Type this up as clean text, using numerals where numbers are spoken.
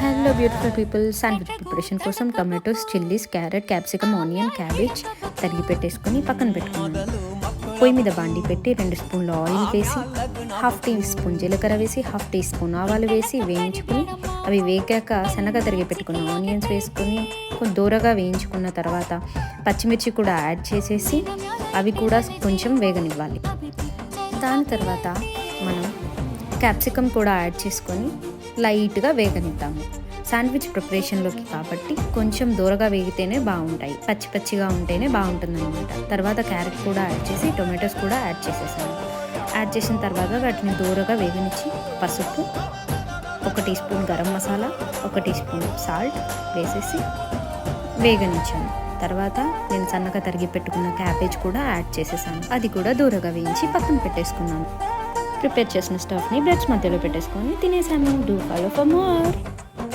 Hello beautiful people, sandwich preparation కోసం tomatoes, chillies, carrot, capsicum, onion, cabbage తరిగి పెట్టేసుకొని పక్కన పెట్టుకున్నాను. పొయ్యి మీద బాండి పెట్టి 2 స్పూన్లు ఆయిల్ వేసి, హాఫ్ టీ స్పూన్ జీలకర్ర వేసి, హాఫ్ టీ స్పూన్ ఆవాలు వేసి వేయించుకుని, అవి వేగాక సన్నగా తరిగి పెట్టుకున్న ఆనియన్స్ వేసుకొని కొంచెం దూరగా వేయించుకున్న తర్వాత పచ్చిమిర్చి కూడా యాడ్ చేసేసి అవి కూడా కొంచెం వేగనివ్వాలి. దాని తర్వాత మనం క్యాప్సికమ్ కూడా యాడ్ చేసుకొని లైట్గా వేగనిద్దాము. శాండ్విచ్ ప్రిపరేషన్లోకి కాబట్టి కొంచెం దూరగా వేగితేనే బాగుంటాయి, పచ్చి పచ్చిగా ఉంటేనే బాగుంటుంది అనమాట. తర్వాత క్యారెట్ కూడా యాడ్ చేసి టొమాటోస్ కూడా యాడ్ చేసేసాను. యాడ్ చేసిన తర్వాత వాటిని దూరగా వేగనిచ్చి పసుపు, 1 teaspoon garam masala, 1 teaspoon salt వేసేసి వేగనిచ్చాను. తర్వాత నేను సన్నగా తరిగి పెట్టుకున్న క్యాబేజ్ కూడా యాడ్ చేసేసాను. అది కూడా దూరగా వేయించి పక్కన పెట్టేసుకున్నాను. ప్రిపేర్ చేసిన స్టఫ్ని బ్రెడ్స్ మధ్యలో పెట్టేసుకొని తినేసాము. Do follow for more.